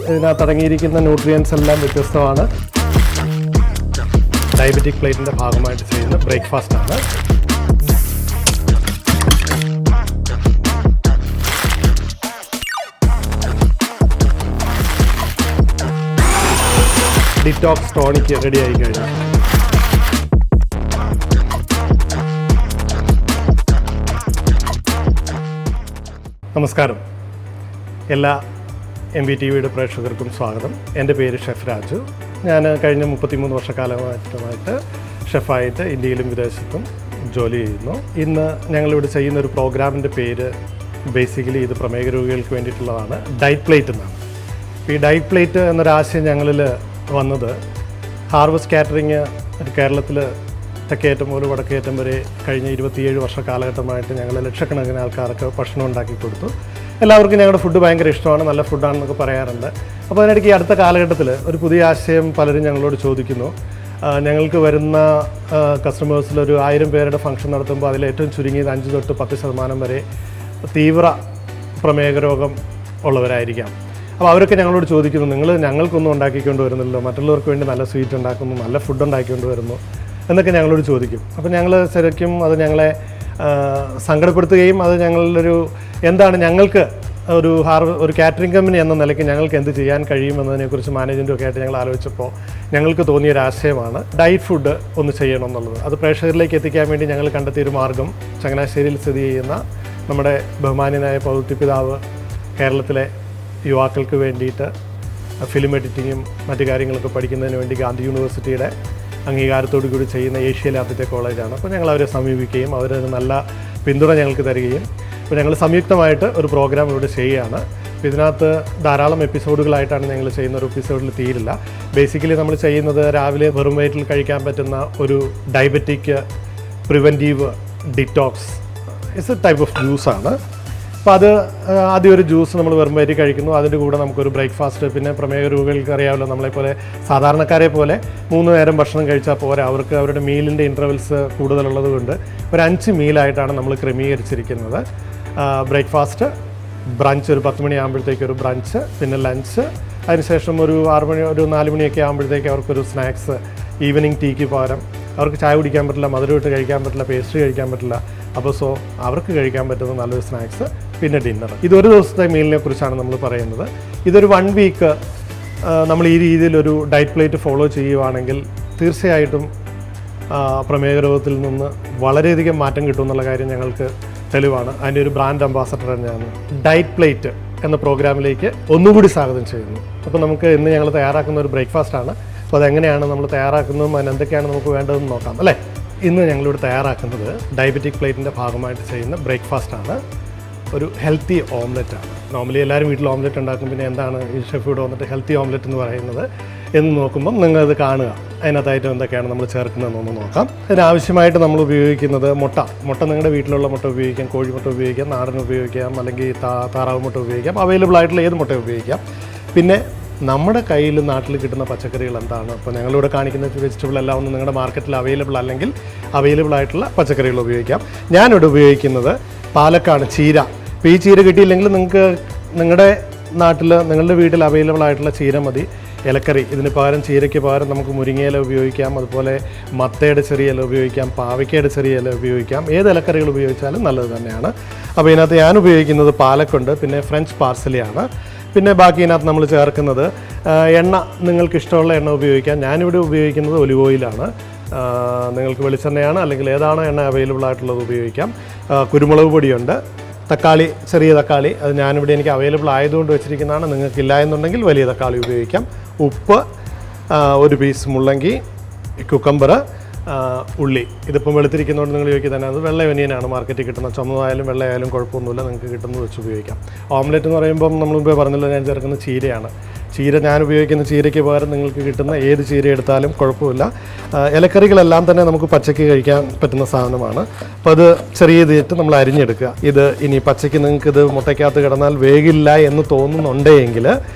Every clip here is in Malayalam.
ഇതിനകത്ത് അടങ്ങിയിരിക്കുന്ന ന്യൂട്രിയൻസ് എല്ലാം വ്യത്യസ്തമാണ്. ഡയബറ്റിക് പ്ലേറ്റിൻ്റെ ഭാഗമായിട്ട് ചെയ്യുന്ന ബ്രേക്ക്ഫാസ്റ്റാണ്. ഡിറ്റോക്സ് ടോണിക് റെഡി ആയി കഴിഞ്ഞു. നമസ്കാരം, എല്ലാ MVTV പ്രേക്ഷകർക്കും സ്വാഗതം. എൻ്റെ പേര് ഷെഫ് രാജു. ഞാൻ കഴിഞ്ഞ 33 വർഷക്കാലമായിട്ട് ഷെഫായിട്ട് ഇന്ത്യയിലും വിദേശത്തും ജോലി ചെയ്യുന്നു. ഇന്ന് ഞങ്ങളിവിടെ ചെയ്യുന്നൊരു പ്രോഗ്രാമിൻ്റെ പേര് ബേസിക്കലി ഇത് പ്രമേഹ രോഗികൾക്ക് വേണ്ടിയിട്ടുള്ളതാണ്, ഡയറ്റ് പ്ലേറ്റ് എന്നാണ്. ഈ ഡയറ്റ് പ്ലേറ്റ് എന്നൊരാശയം ഞങ്ങളിൽ വന്നത് ഹാർവസ്റ്റ് കാറ്ററിങ് കേരളത്തിൽ തെക്കേറ്റം മുതൽ വടക്കേറ്റം വരെ കഴിഞ്ഞ 27 വർഷ കാലഘട്ടമായിട്ട് ഞങ്ങൾ ലക്ഷക്കണക്കിന് ആൾക്കാർക്ക് ഭക്ഷണം ഉണ്ടാക്കി കൊടുത്തു. എല്ലാവർക്കും ഞങ്ങളുടെ ഫുഡ് ഭയങ്കര ഇഷ്ടമാണ്, നല്ല ഫുഡാണെന്നൊക്കെ പറയാറുണ്ട്. അപ്പോൾ അതിനിടയ്ക്ക് ഈ അടുത്ത കാലഘട്ടത്തിൽ ഒരു പുതിയ ആശയം പലരും ഞങ്ങളോട് ചോദിക്കുന്നു. ഞങ്ങൾക്ക് വരുന്ന കസ്റ്റമേഴ്സിലൊരു 1000 പേരുടെ ഫംഗ്ഷൻ നടത്തുമ്പോൾ അതിൽ ഏറ്റവും ചുരുങ്ങിയത് 5 തൊട്ട് 10% വരെ തീവ്ര പ്രമേഹ രോഗം ഉള്ളവരായിരിക്കാം. അപ്പോൾ അവരൊക്കെ ഞങ്ങളോട് ചോദിക്കുന്നു, ഞങ്ങൾക്കൊന്നും ഉണ്ടാക്കിക്കൊണ്ട് വരുന്നില്ലല്ലോ, മറ്റുള്ളവർക്ക് വേണ്ടി നല്ല സ്വീറ്റ് ഉണ്ടാക്കുന്നു, നല്ല ഫുഡ് ഉണ്ടാക്കിക്കൊണ്ട് വരുന്നു എന്നൊക്കെ ഞങ്ങളോട് ചോദിക്കും. അപ്പോൾ ഞങ്ങൾ ശരിക്കും അത് ഞങ്ങളെ സങ്കടപ്പെടുത്തുകയും അത് ഞങ്ങളൊരു എന്താണ് ഞങ്ങൾക്ക് ഒരു കാറ്ററിംഗ് കമ്പനി എന്ന നിലയ്ക്ക് ഞങ്ങൾക്ക് എന്ത് ചെയ്യാൻ കഴിയുമെന്നതിനെക്കുറിച്ച് മാനേജ്മെൻറ്റൊക്കെ ആയിട്ട് ഞങ്ങൾ ആലോചിച്ചപ്പോൾ ഞങ്ങൾക്ക് തോന്നിയൊരാശയമാണ് ഡയറ്റ് ഫുഡ് ഒന്ന് ചെയ്യണം എന്നുള്ളത്. അത് പ്രേക്ഷകരിലേക്ക് എത്തിക്കാൻ വേണ്ടി ഞങ്ങൾ കണ്ടെത്തിയൊരു മാർഗം ചങ്ങനാശ്ശേരിയിൽ സ്ഥിതി ചെയ്യുന്ന നമ്മുടെ ബഹുമാന്യനായ പൗത്രിപിതാവ് കേരളത്തിലെ യുവാക്കൾക്ക് വേണ്ടിയിട്ട് ഫിലിം എഡിറ്റിങ്ങും മറ്റു കാര്യങ്ങളൊക്കെ പഠിക്കുന്നതിന് വേണ്ടി ഗാന്ധി യൂണിവേഴ്സിറ്റിയുടെ അംഗീകാരത്തോടു കൂടി ചെയ്യുന്ന ഏഷ്യയിലെ ആദ്യത്തെ കോളേജാണ്. അപ്പോൾ ഞങ്ങൾ അവരെ സമീപിക്കുകയും അവർ നല്ല പിന്തുണ ഞങ്ങൾക്ക് തരികയും അപ്പോൾ ഞങ്ങൾ സംയുക്തമായിട്ട് ഒരു പ്രോഗ്രാം ഇവിടെ ചെയ്യുകയാണ്. അപ്പോൾ ഇതിനകത്ത് ധാരാളം എപ്പിസോഡുകളായിട്ടാണ് ഞങ്ങൾ ചെയ്യുന്ന, ഒരു എപ്പിസോഡിൽ തീരില്ല. ബേസിക്കലി നമ്മൾ ചെയ്യുന്നത് രാവിലെ വെറും വയറ്റിൽ കഴിക്കാൻ പറ്റുന്ന ഒരു diabetic preventive detox it's A type of ജ്യൂസാണ്. അപ്പോൾ അത് ആദ്യം ഒരു ജ്യൂസ് നമ്മൾ വെറും വയറ്റിൽ കഴിക്കുന്നു. അതിൻ്റെ കൂടെ നമുക്കൊരു ബ്രേക്ക്ഫാസ്റ്റ്, പിന്നെ പ്രമേഹ രോഗികൾക്ക് അറിയാമല്ലോ, നമ്മളെപ്പോലെ സാധാരണക്കാരെ പോലെ 3 നേരം ഭക്ഷണം കഴിച്ചാൽ പോരാ, അവർക്ക് അവരുടെ മീലിൻ്റെ ഇൻ്റർവെൽസ് കൂടുതലുള്ളത് കൊണ്ട് ഒരു 5 മീലായിട്ടാണ് നമ്മൾ ക്രമീകരിച്ചിരിക്കുന്നത്. ബ്രേക്ക്ഫാസ്റ്റ്, ബ്രഞ്ച് ഒരു 10 മണിയാകുമ്പോഴത്തേക്ക് ഒരു ബ്രഞ്ച്, പിന്നെ ലഞ്ച്, അതിനുശേഷം ഒരു 6 മണി ഒരു 4 മണിയൊക്കെ ആകുമ്പോഴത്തേക്ക് അവർക്കൊരു സ്നാക്സ്. ഈവനിങ് ടീക്ക് പകരം അവർക്ക് ചായ കുടിക്കാൻ പറ്റില്ല, മധുരമിട്ട് കഴിക്കാൻ പറ്റില്ല, പേസ്ട്രി കഴിക്കാൻ പറ്റില്ല. അപ്പോൾ അവർക്ക് കഴിക്കാൻ പറ്റുന്ന നല്ലൊരു സ്നാക്സ്, പിന്നെ ഡിന്നർ. ഇതൊരു ദിവസത്തെ മീലിനെ കുറിച്ചാണ് നമ്മൾ പറയുന്നത്. ഇതൊരു 1 വീക്ക് നമ്മൾ ഈ രീതിയിലൊരു ഡയറ്റ് പ്ലേറ്റ് ഫോളോ ചെയ്യുവാണെങ്കിൽ തീർച്ചയായിട്ടും പ്രമേഹ രോഗത്തിൽ നിന്ന് വളരെയധികം മാറ്റം കിട്ടുമെന്നുള്ള കാര്യം ഞങ്ങൾക്ക് തെളിവാണ്. അതിൻ്റെ ഒരു ബ്രാൻഡ് അംബാസഡർ തന്നെയാണ്. ഡയറ്റ് പ്ലേറ്റ് എന്ന പ്രോഗ്രാമിലേക്ക് ഒന്നുകൂടി സ്വാഗതം ചെയ്യുന്നു. അപ്പോൾ നമുക്ക് ഇന്ന് ഞങ്ങൾ തയ്യാറാക്കുന്ന ഒരു ബ്രേക്ക്ഫാസ്റ്റാണ്. അപ്പോൾ അതെങ്ങനെയാണ് നമ്മൾ തയ്യാറാക്കുന്നതും അതിനെന്തൊക്കെയാണ് നമുക്ക് വേണ്ടതെന്ന് നോക്കാം അല്ലേ. ഇന്ന് ഞങ്ങളിവിടെ തയ്യാറാക്കുന്നത് ഡയബറ്റിക് പ്ലേറ്റിൻ്റെ ഭാഗമായിട്ട് ചെയ്യുന്ന ബ്രേക്ക്ഫാസ്റ്റാണ്. ഒരു ഹെൽത്തി ഓംലെറ്റാണ്. നോർമലി എല്ലാവരും വീട്ടിൽ ഓംലെറ്റ് ഉണ്ടാക്കും. പിന്നെ എന്താണ് ഈ ഷെഫ് ഇവിടെ വന്നിട്ട് ഹെൽത്തി ഓംലെറ്റ് എന്ന് പറയുന്നത് എന്ന് നോക്കുമ്പം നിങ്ങളത് കാണുക. അതിനകത്തായിട്ട് എന്തൊക്കെയാണ് നമ്മൾ ചേർക്കുന്നതെന്നൊന്ന് നോക്കാം. ഇതിനാവശ്യമായിട്ട് നമ്മൾ ഉപയോഗിക്കുന്നത് മുട്ട നിങ്ങളുടെ വീട്ടിലുള്ള മുട്ട ഉപയോഗിക്കാം, കോഴിമുട്ട ഉപയോഗിക്കാം, നാടൻ ഉപയോഗിക്കാം, അല്ലെങ്കിൽ താറാവ് മുട്ട ഉപയോഗിക്കാം, അവൈലബിൾ ആയിട്ടുള്ള ഏത് മുട്ട ഉപയോഗിക്കാം. പിന്നെ നമ്മുടെ കയ്യിൽ നാട്ടിൽ കിട്ടുന്ന പച്ചക്കറികൾ എന്താണ്, അപ്പോൾ ഞങ്ങളിവിടെ കാണിക്കുന്ന വെജിറ്റബിൾ എല്ലാം ഒന്നും നിങ്ങളുടെ മാർക്കറ്റിൽ അവൈലബിൾ അല്ലെങ്കിൽ അവൈലബിൾ ആയിട്ടുള്ള പച്ചക്കറികൾ ഉപയോഗിക്കാം. ഞാനിവിടെ ഉപയോഗിക്കുന്നത് പാലക്കാട് ചീര. ഇപ്പോൾ ഈ ചീര കിട്ടിയില്ലെങ്കിൽ നിങ്ങൾക്ക് നിങ്ങളുടെ നാട്ടിൽ നിങ്ങളുടെ വീട്ടിൽ അവൈലബിൾ ആയിട്ടുള്ള ചീര മതി. ഇലക്കറി ഇതിന് പകരം, ചീരയ്ക്ക് പകരം നമുക്ക് മുരിങ്ങയില ഉപയോഗിക്കാം, അതുപോലെ മത്തയുടെ ചെറിയ ഇല ഉപയോഗിക്കാം, പാവയ്ക്കയുടെ ചെറിയ ഇല ഉപയോഗിക്കാം. ഏത് ഇലക്കറികൾ ഉപയോഗിച്ചാലും നല്ലത് തന്നെയാണ്. അപ്പോൾ ഇതിനകത്ത് ഞാൻ ഉപയോഗിക്കുന്നത് പാലക്കുണ്ട്, പിന്നെ ഫ്രഞ്ച് പാർസലിയാണ്. പിന്നെ ബാക്കി ഇതിനകത്ത് നമ്മൾ ചേർക്കുന്നത് എണ്ണ, നിങ്ങൾക്ക് ഇഷ്ടമുള്ള എണ്ണ ഉപയോഗിക്കാം. ഞാനിവിടെ ഉപയോഗിക്കുന്നത് ഒലിവ് ഓയിലാണ്. നിങ്ങൾക്ക് വെളിച്ചെണ്ണയാണ് അല്ലെങ്കിൽ ഏതാണ് എണ്ണ അവൈലബിൾ ആയിട്ടുള്ളത് ഉപയോഗിക്കാം. കുരുമുളക് പൊടിയുണ്ട്, തക്കാളി, ചെറിയ തക്കാളി, അത് ഞാനിവിടെ എനിക്ക് അവൈലബിൾ ആയതുകൊണ്ട് വെച്ചിരിക്കുന്നതാണ്. നിങ്ങൾക്കില്ല എന്നുണ്ടെങ്കിൽ വലിയ തക്കാളി ഉപയോഗിക്കാം. ഉപ്പ്, ഒരു പീസ് മുള്ളങ്കി, കുക്കമ്പർ, ഉള്ളി. ഇതിപ്പം വെളുത്തിരിക്കുന്നതുകൊണ്ട് നിങ്ങൾ ചോദിക്കുക തന്നെ അത് വെള്ള ഒനിയനാണ് മാർക്കറ്റിൽ കിട്ടുന്ന. ചുമന്നതായാലും വെള്ളയായാലും കുഴപ്പമൊന്നുമില്ല, നിങ്ങൾക്ക് കിട്ടുന്നത് വെച്ച് ഉപയോഗിക്കാം. ഓംലെറ്റ് എന്ന് പറയുമ്പം നമ്മൾ മുമ്പേ പറഞ്ഞല്ലോ, ഞാൻ ചേർക്കുന്ന ചീരയാണ്. ഞാൻ ഉപയോഗിക്കുന്ന ചീരയ്ക്ക് പകരം നിങ്ങൾക്ക് കിട്ടുന്ന ഏത് ചീര എടുത്താലും കുഴപ്പമില്ല. ഇലക്കറികളെല്ലാം തന്നെ നമുക്ക് പച്ചയ്ക്ക് കഴിക്കാൻ പറ്റുന്ന സാധനമാണ്. അപ്പോൾ അത് ചെറിയ ഇതായിട്ട് നമ്മൾ അരിഞ്ഞെടുക്കുക. ഇത് ഇനി പച്ചയ്ക്ക് നിങ്ങൾക്കിത് മുട്ടയ്ക്കകത്ത് കിടന്നാൽ വേഗില്ല എന്ന് തോന്നുന്നുണ്ടെങ്കിൽ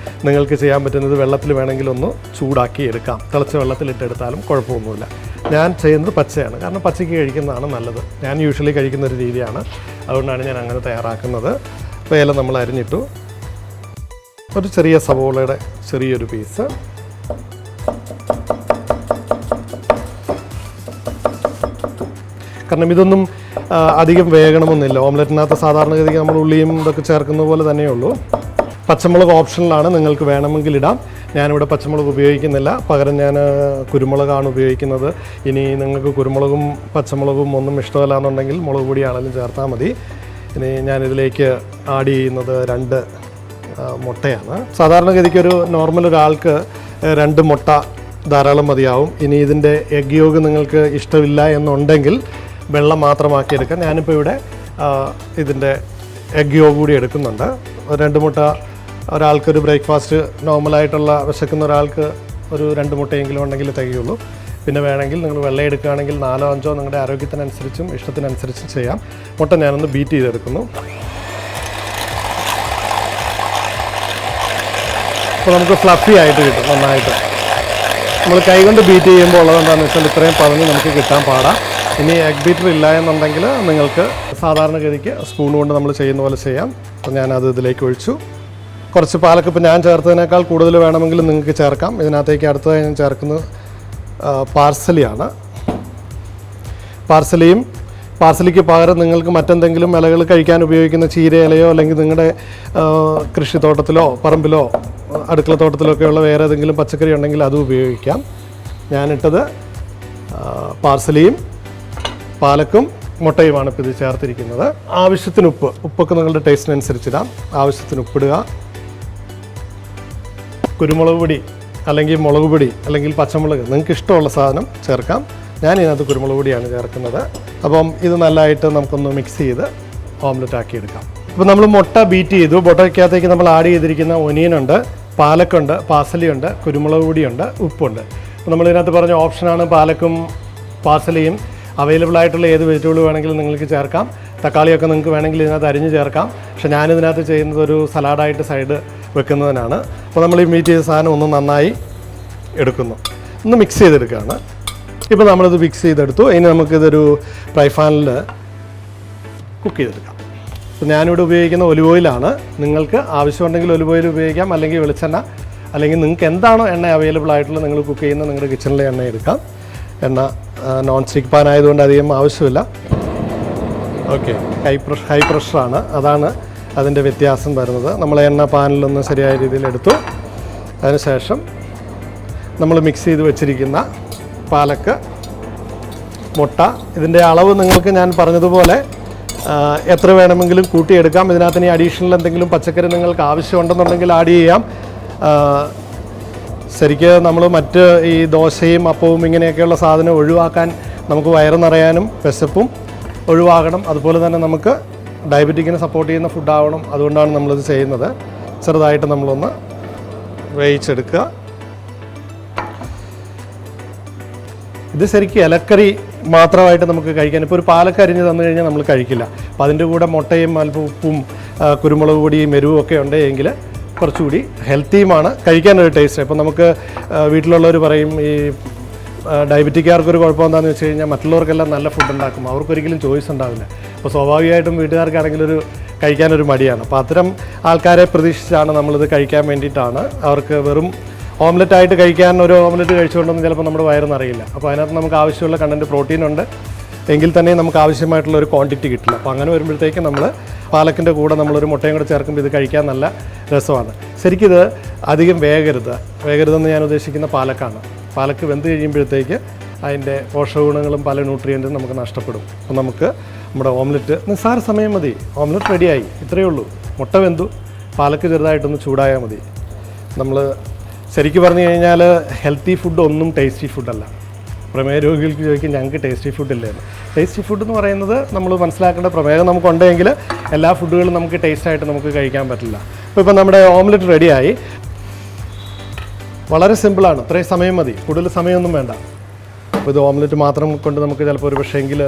നിങ്ങൾക്ക് ചെയ്യാൻ പറ്റുന്നത് വെള്ളത്തിൽ വേണമെങ്കിൽ ഒന്ന് ചൂടാക്കി എടുക്കാം. തിളച്ച വെള്ളത്തിലിട്ടെടുത്താലും കുഴപ്പമൊന്നുമില്ല. ഞാൻ ചെയ്യുന്നത് പച്ചയാണ്, കാരണം പച്ചയ്ക്ക് കഴിക്കുന്നതാണ് നല്ലത്. ഞാൻ യൂഷ്വലി കഴിക്കുന്നൊരു രീതിയാണ്, അതുകൊണ്ടാണ് ഞാൻ അങ്ങനെ തയ്യാറാക്കുന്നത്. അപ്പോൾ ഇല നമ്മൾ അരിഞ്ഞിട്ടു. ഒരു ചെറിയ സവോളയുടെ ചെറിയൊരു പീസ്, കാരണം ഇതൊന്നും അധികം വേകണമെന്നില്ല. ഓംലെറ്റിനകത്ത് സാധാരണഗതിക്ക് നമ്മൾ ഉള്ളിയും ഇതൊക്കെ ചേർക്കുന്ന പോലെ തന്നെയുള്ളൂ. പച്ചമുളക് ഓപ്ഷനിലാണ്, നിങ്ങൾക്ക് വേണമെങ്കിൽ ഇടാം. ഞാനിവിടെ പച്ചമുളക് ഉപയോഗിക്കുന്നില്ല, പകരം ഞാൻ കുരുമുളകാണ് ഉപയോഗിക്കുന്നത്. ഇനി നിങ്ങൾക്ക് കുരുമുളകും പച്ചമുളകും ഒന്നും ഇഷ്ടമല്ല എന്നുണ്ടെങ്കിൽ മുളക് പൊടിയാണെങ്കിലും ചേർത്താൽ മതി. ഇനി ഞാനിതിലേക്ക് ആഡ് ചെയ്യുന്നത് 2 മുട്ടയാണ്. സാധാരണഗതിക്ക് ഒരു നോർമൽ ഒരാൾക്ക് 2 മുട്ട ധാരാളം മതിയാവും. ഇനി ഇതിൻ്റെ എഗ് യോഗ നിങ്ങൾക്ക് ഇഷ്ടമില്ല എന്നുണ്ടെങ്കിൽ വെള്ളം മാത്രമാക്കിയെടുക്കാം. ഞാനിപ്പോൾ ഇവിടെ ഇതിൻ്റെ എഗ് യോഗ കൂടി എടുക്കുന്നുണ്ട്. 2 മുട്ട ഒരാൾക്കൊരു ബ്രേക്ക്ഫാസ്റ്റ് നോർമലായിട്ടുള്ള വിശക്കുന്ന ഒരാൾക്ക് ഒരു 2 മുട്ടയെങ്കിലും ഉണ്ടെങ്കിൽ തികയുള്ളൂ. പിന്നെ വേണമെങ്കിൽ നിങ്ങൾ വെള്ളം എടുക്കുകയാണെങ്കിൽ 4 5 നിങ്ങളുടെ ആരോഗ്യത്തിനനുസരിച്ചും ഇഷ്ടത്തിനനുസരിച്ചും ചെയ്യാം. മുട്ട ഞാനൊന്ന് ബീറ്റ് ചെയ്തെടുക്കുന്നു. അപ്പോൾ നമുക്ക് ഫ്ലഫി ആയിട്ട് കിട്ടും നന്നായിട്ട്. നമ്മൾ കൈകൊണ്ട് ബീറ്റ് ചെയ്യുമ്പോൾ ഉള്ളതെന്താണെന്ന് വെച്ചാൽ ഇത്രയും പതഞ്ഞ് നമുക്ക് കിട്ടാൻ പാടാം. ഇനി എഗ് ബീറ്റർ ഇല്ല എന്നുണ്ടെങ്കിൽ നിങ്ങൾക്ക് സാധാരണഗതിക്ക് സ്പൂൺ കൊണ്ട് നമ്മൾ ചെയ്യുന്ന പോലെ ചെയ്യാം. അപ്പോൾ ഞാനത് ഇതിലേക്ക് ഒഴിച്ചു. കുറച്ച് പാലക്ക് ഇപ്പോൾ ഞാൻ ചേർത്തതിനേക്കാൾ കൂടുതൽ വേണമെങ്കിൽ നിങ്ങൾക്ക് ചേർക്കാം. ഇതിനകത്തേക്ക് അടുത്തതായി ഞാൻ ചേർക്കുന്നത് പാർസലിയാണ്. പാർസലിക്ക് പകരം നിങ്ങൾക്ക് മറ്റെന്തെങ്കിലും ഇലകൾ കഴിക്കാൻ ഉപയോഗിക്കുന്ന ചീര ഇലയോ അല്ലെങ്കിൽ നിങ്ങളുടെ കൃഷിത്തോട്ടത്തിലോ പറമ്പിലോ അടുക്കളത്തോട്ടത്തിലൊക്കെയുള്ള വേറെ ഏതെങ്കിലും പച്ചക്കറി ഉണ്ടെങ്കിൽ അതും ഉപയോഗിക്കാം. ഞാനിട്ടത് പാർസലിയും പാലക്കും മുട്ടയുമാണ് ഇപ്പോൾ ഇത് ചേർത്തിരിക്കുന്നത്. ആവശ്യത്തിന് ഉപ്പൊക്കെ നിങ്ങളുടെ ടേസ്റ്റിനനുസരിച്ചിടാം. ആവശ്യത്തിന് ഉപ്പിടുക. കുരുമുളക് പൊടി അല്ലെങ്കിൽ മുളക് പൊടി അല്ലെങ്കിൽ പച്ചമുളക് നിങ്ങൾക്ക് ഇഷ്ടമുള്ള സാധനം ചേർക്കാം. ഞാൻ ഇതിനകത്ത് കുരുമുളക് പൊടിയാണ് ചേർക്കുന്നത്. അപ്പം ഇത് നല്ലതായിട്ട് നമുക്കൊന്ന് മിക്സ് ചെയ്ത് ഓംലെറ്റ് ആക്കിയെടുക്കാം. അപ്പോൾ നമ്മൾ മുട്ട ബീറ്റ് ചെയ്തു. മുട്ടയ്ക്കകത്തേക്ക് നമ്മൾ ആഡ് ചെയ്തിരിക്കുന്ന ഒനിയനുണ്ട്, പാലക്കുണ്ട്, പാർസലിയുണ്ട്, കുരുമുളക് പൊടിയുണ്ട്, ഉപ്പുണ്ട്. അപ്പോൾ നമ്മളിതിനകത്ത് പറഞ്ഞ ഓപ്ഷനാണ് പാലക്കും പാർസലിയും. അവൈലബിൾ ആയിട്ടുള്ള ഏത് വെജിറ്റബിൾ വേണമെങ്കിലും നിങ്ങൾക്ക് ചേർക്കാം. തക്കാളിയൊക്കെ നിങ്ങൾക്ക് വേണമെങ്കിൽ ഇതിനകത്ത് അരിഞ്ഞ് ചേർക്കാം. പക്ഷേ ഞാനിതിനകത്ത് ചെയ്യുന്നത് ഒരു സലാഡായിട്ട് സൈഡ് വെക്കുന്നതിനാണ്. അപ്പോൾ നമ്മൾ ഈ മീറ്റ് ചെയ്ത സാധനം ഒന്ന് നന്നായി എടുക്കുന്നു, ഒന്ന് മിക്സ് ചെയ്തെടുക്കുകയാണ്. ഇപ്പോൾ നമ്മളിത് മിക്സ് ചെയ്തെടുത്തു. ഇനി നമുക്കിതൊരു ഫ്രൈ പാനിൽ കുക്ക് ചെയ്തെടുക്കാം. അപ്പോൾ ഞാനിവിടെ ഉപയോഗിക്കുന്ന ഒലിവ് ഓയിലാണ്. നിങ്ങൾക്ക് ആവശ്യമുണ്ടെങ്കിൽ ഒലിവ് ഓയിൽ ഉപയോഗിക്കാം, അല്ലെങ്കിൽ വെളിച്ചെണ്ണ, അല്ലെങ്കിൽ നിങ്ങൾക്ക് എന്താണോ എണ്ണ അവൈലബിൾ ആയിട്ടുള്ളത് നിങ്ങൾ കുക്ക് ചെയ്യുന്ന നിങ്ങളുടെ കിച്ചണിലെ എണ്ണ എടുക്കാം. എണ്ണ നോൺ സ്റ്റിക്ക് പാൻ ആയതുകൊണ്ട് അധികം ആവശ്യമില്ല. ഓക്കെ, ഹൈ പ്രഷറാണ്, അതാണ് അതിൻ്റെ വ്യത്യാസം വരുന്നത്. നമ്മൾ എണ്ണ പാനിലൊന്ന് ശരിയായ രീതിയിൽ എടുത്തു. അതിനുശേഷം നമ്മൾ മിക്സ് ചെയ്ത് വെച്ചിരിക്കുന്ന പാലക്ക്, മുട്ട, ഇതിൻ്റെ അളവ് നിങ്ങൾക്ക് ഞാൻ പറഞ്ഞതുപോലെ എത്ര വേണമെങ്കിലും കൂട്ടിയെടുക്കാം. ഇതിനകത്ത് ഇനി അഡീഷണൽ എന്തെങ്കിലും പച്ചക്കറി നിങ്ങൾക്ക് ആവശ്യമുണ്ടെന്നുണ്ടെങ്കിൽ ആഡ് ചെയ്യാം. ശരിക്ക് നമ്മൾ മറ്റ് ഈ ദോശയും അപ്പവും ഇങ്ങനെയൊക്കെയുള്ള സാധനം ഒഴിവാക്കാൻ, നമുക്ക് വയറ് നിറയാനും വിശപ്പും ഒഴിവാകണം. അതുപോലെ തന്നെ നമുക്ക് ഡയബറ്റിക്കിനെ സപ്പോർട്ട് ചെയ്യുന്ന ഫുഡാവണം. അതുകൊണ്ടാണ് നമ്മളിത് ചെയ്യുന്നത്. ചെറുതായിട്ട് നമ്മളൊന്ന് വേവിച്ചെടുക്കുക. ഇത് ശരിക്കും ഇലക്കറി മാത്രമായിട്ട് നമുക്ക് കഴിക്കാൻ, ഇപ്പോൾ ഒരു പാലക്ക അരിഞ്ഞ് തന്നു കഴിഞ്ഞാൽ നമ്മൾ കഴിക്കില്ല. അപ്പോൾ അതിൻ്റെ കൂടെ മുട്ടയും അല്പം ഉപ്പും കുരുമുളക് പൊടിയും എരിവും ഒക്കെ ഉണ്ടെങ്കിൽ കുറച്ചുകൂടി ഹെൽത്തിയുമാണ്, കഴിക്കാനൊരു ടേസ്റ്റ്. ഇപ്പോൾ നമുക്ക് വീട്ടിലുള്ളവർ പറയും ഈ ഡയബറ്റിക്കാർക്കൊരു കുഴപ്പം എന്താണെന്ന് വെച്ച് കഴിഞ്ഞാൽ മറ്റുള്ളവർക്കെല്ലാം നല്ല ഫുഡ് ഉണ്ടാക്കും, അവർക്കൊരിക്കലും ചോയ്സ് ഉണ്ടാവില്ല. അപ്പോൾ സ്വാഭാവികമായിട്ടും വീട്ടുകാർക്കാണെങ്കിലൊരു കഴിക്കാനൊരു മടിയാണ്. അപ്പോൾ അത്തരം ആൾക്കാരെ പ്രതീക്ഷിച്ചാണ് നമ്മളിത് കഴിക്കാൻ വേണ്ടിയിട്ടാണ്. അവർക്ക് വെറും ഓംലെറ്റായിട്ട് കഴിക്കാൻ ഒരു ഓംലെറ്റ് കഴിച്ചുകൊണ്ടൊന്നും ചിലപ്പോൾ നമ്മുടെ വയറ് നിറയില്ല. അപ്പോൾ അതിനകത്ത് നമുക്ക് ആവശ്യമുള്ള കണ്ടൻറ്റ് പ്രോട്ടീനുണ്ട്, എങ്കിൽ തന്നെ നമുക്ക് ആവശ്യമായിട്ടുള്ള ഒരു ക്വാണ്ടിറ്റി കിട്ടില്ല. അപ്പോൾ അങ്ങനെ വരുമ്പോഴത്തേക്കും നമ്മൾ പാലക്കിൻ്റെ കൂടെ നമ്മളൊരു മുട്ടയും കൂടെ ചേർക്കുമ്പോൾ ഇത് കഴിക്കാൻ നല്ല രസമാണ്. ശരിക്കും ഇത് അധികം വേഗരുതെന്ന് ഞാൻ ഉദ്ദേശിക്കുന്ന പാലക്കാണ്. പാലക്ക് വെന്ത് കഴിയുമ്പോഴത്തേക്ക് അതിൻ്റെ പോഷകഗുണങ്ങളും പല ന്യൂട്രിയൻറ്റും നമുക്ക് നഷ്ടപ്പെടും. അപ്പോൾ നമുക്ക് നമ്മുടെ ഓംലെറ്റ് നിസ്സാര സമയം മതി, ഓംലെറ്റ് റെഡിയായി. ഇത്രയേ ഉള്ളൂ. മുട്ട വെന്തു, പാലക്ക് ചെറുതായിട്ടൊന്ന് ചൂടായാൽ മതി. നമ്മൾ ശരിക്കും പറഞ്ഞു കഴിഞ്ഞാൽ ഹെൽത്തി ഫുഡ് ഒന്നും ടേസ്റ്റി ഫുഡല്ല. പ്രമേഹ രോഗികൾക്ക് ചോദിക്കും ഞങ്ങൾക്ക് ടേസ്റ്റി ഫുഡില്ലേന്ന്. ടേസ്റ്റി ഫുഡ് എന്ന് പറയുന്നത് നമ്മൾ മനസ്സിലാക്കേണ്ട, പ്രമേഹം നമുക്കുണ്ടെങ്കിൽ എല്ലാ ഫുഡുകളും നമുക്ക് ടേസ്റ്റായിട്ട് നമുക്ക് കഴിക്കാൻ പറ്റില്ല. അപ്പോൾ ഇപ്പം നമ്മുടെ ഓംലെറ്റ് റെഡിയായി. വളരെ സിമ്പിളാണ്, ഇത്രയും സമയം മതി, കൂടുതൽ സമയമൊന്നും വേണ്ട. അപ്പോൾ ഇത് ഓംലെറ്റ് മാത്രം കൊണ്ട് നമുക്ക് ചിലപ്പോൾ ഒരു പക്ഷേങ്കിൽ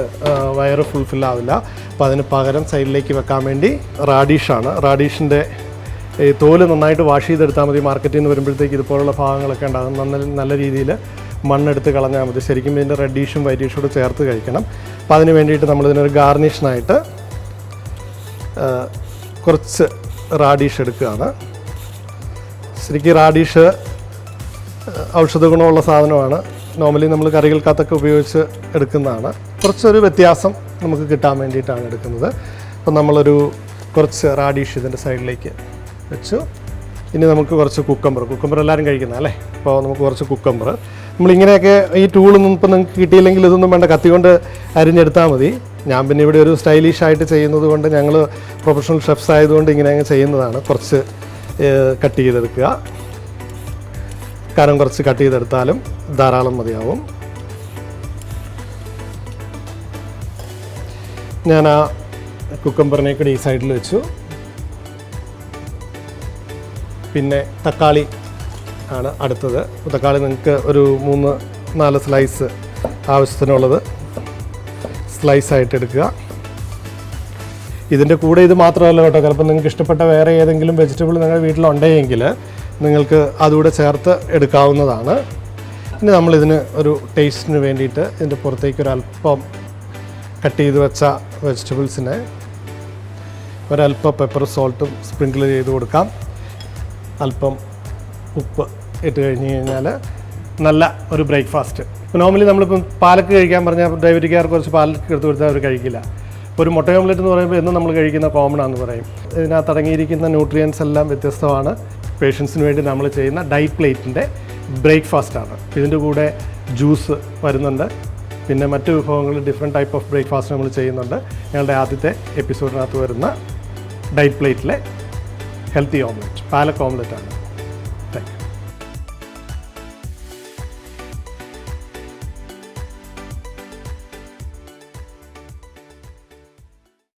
വയറ് ഫുൾഫില്ലാവില്ല. അപ്പോൾ അതിന് പകരം സൈഡിലേക്ക് വെക്കാൻ വേണ്ടി റാഡിഷാണ്. റാഡിഷിൻ്റെ ഈ തോല് നന്നായിട്ട് വാഷ് ചെയ്തെടുത്താൽ മതി. മാർക്കറ്റിൽ നിന്ന് വരുമ്പോഴത്തേക്ക് ഇതുപോലുള്ള ഭാഗങ്ങളൊക്കെ ഉണ്ടാകും. നല്ല രീതിയിൽ മണ്ണെടുത്ത് കളഞ്ഞാൽ മതി. ശരിക്കും ഇതിൻ്റെ റെഡിഷും വൈറ്റിഷും കൂടെ ചേർത്ത് കഴിക്കണം. അപ്പോൾ അതിന് വേണ്ടിയിട്ട് നമ്മളിതിനൊരു ഗാർണിഷിനായിട്ട് കുറച്ച് റാഡിഷ് എടുക്കുകയാണ്. ശരിക്കും റാഡിഷ് ഔഷധ ഗുണമുള്ള സാധനമാണ്. നോർമലി നമ്മൾ കറികൾക്കകത്തൊക്കെ ഉപയോഗിച്ച് എടുക്കുന്നതാണ്. കുറച്ചൊരു വ്യത്യാസം നമുക്ക് കിട്ടാൻ വേണ്ടിയിട്ടാണ് എടുക്കുന്നത്. അപ്പം നമ്മളൊരു കുറച്ച് റാഡിഷ് ഇതിൻ്റെ സൈഡിലേക്ക് വെച്ചു. ഇനി നമുക്ക് കുറച്ച് കുക്കമ്പർ എല്ലാവരും കഴിക്കുന്നത് അല്ലേ. അപ്പോൾ നമുക്ക് കുറച്ച് കുക്കമ്പർ നമ്മളിങ്ങനെയൊക്കെ ഈ ടൂളൊന്നും ഇപ്പം നിങ്ങൾക്ക് കിട്ടിയില്ലെങ്കിൽ ഇതൊന്നും വേണ്ട, കത്തി കൊണ്ട് അരിഞ്ഞെടുത്താൽ മതി. ഞാൻ പിന്നെ ഇവിടെ ഒരു സ്റ്റൈലിഷ് ആയിട്ട് ചെയ്യുന്നത് കൊണ്ട്, ഞങ്ങൾ പ്രൊഫഷണൽ ഷെഫ്സ് ആയതുകൊണ്ട് ഇങ്ങനെ ചെയ്യുന്നതാണ്. കുറച്ച് കട്ട് ചെയ്തെടുക്കുക. കനം കുറച്ച് കട്ട് ചെയ്തെടുത്താലും ധാരാളം മതിയാവും. ഞാൻ ആ കുക്കമ്പറിനെ കൂടി ഈ സൈഡിൽ വെച്ചു. പിന്നെ തക്കാളി ആണ് അടുത്തത്. തക്കാളി നിങ്ങൾക്ക് ഒരു 3-4 സ്ലൈസ് ആവശ്യത്തിനുള്ളത് സ്ലൈസായിട്ട് എടുക്കുക. ഇതിൻ്റെ കൂടെ ഇത് മാത്രമല്ല കേട്ടോ, ചിലപ്പോൾ നിങ്ങൾക്ക് ഇഷ്ടപ്പെട്ട വേറെ ഏതെങ്കിലും വെജിറ്റബിൾ നിങ്ങളുടെ വീട്ടിലുണ്ടെങ്കിൽ നിങ്ങൾക്ക് അതുകൂടെ ചേർത്ത് എടുക്കാവുന്നതാണ്. ഇനി നമ്മളിതിന് ഒരു ടേസ്റ്റിന് വേണ്ടിയിട്ട് ഇതിൻ്റെ പുറത്തേക്ക് ഒരല്പം കട്ട് ചെയ്ത് വെച്ച വെജിറ്റബിൾസിനെ ഒരല്പം പെപ്പർ സോൾട്ടും സ്പ്രിങ്കിൾ ചെയ്ത് കൊടുക്കാം. അല്പം ഉപ്പ് ഇട്ട് കഴിഞ്ഞ് കഴിഞ്ഞാൽ നല്ല ഒരു ബ്രേക്ക്ഫാസ്റ്റ്. ഇപ്പോൾ നോർമലി നമ്മളിപ്പം പാലക്ക് കഴിക്കാൻ പറഞ്ഞാൽ ഡയബറ്റിക്കാർക്ക് കുറച്ച് പാലക്ക് എടുത്ത് കൊടുത്താൽ അവർ കഴിക്കില്ല. ഇപ്പോൾ ഒരു മുട്ട ഓംലെറ്റ് എന്ന് പറയുമ്പോൾ എന്നും നമ്മൾ കഴിക്കുന്ന കോമൺ ആണെന്ന് പറയും. ഇതിനകത്ത് അടങ്ങിയിരിക്കുന്ന ന്യൂട്രിയൻസ് എല്ലാം വ്യത്യസ്തമാണ്. പേഷ്യൻസിന് വേണ്ടി നമ്മൾ ചെയ്യുന്ന ഡയറ്റ് പ്ലേറ്റിൻ്റെ ബ്രേക്ക്ഫാസ്റ്റാണ്. ഇതിൻ്റെ കൂടെ ജ്യൂസ് വരുന്നുണ്ട്. പിന്നെ മറ്റ് വിഭവങ്ങൾ ഡിഫറെൻറ്റ് ടൈപ്പ് ഓഫ് ബ്രേക്ക്ഫാസ്റ്റ് നമ്മൾ ചെയ്യുന്നുണ്ട്. ഞങ്ങളുടെ ആദ്യത്തെ എപ്പിസോഡിനകത്ത് വരുന്ന ഡയറ്റ് പ്ലേറ്റിലെ ഹെൽത്തി ഓംലെറ്റ് പാലക്ക് ഓംലെറ്റാണ്.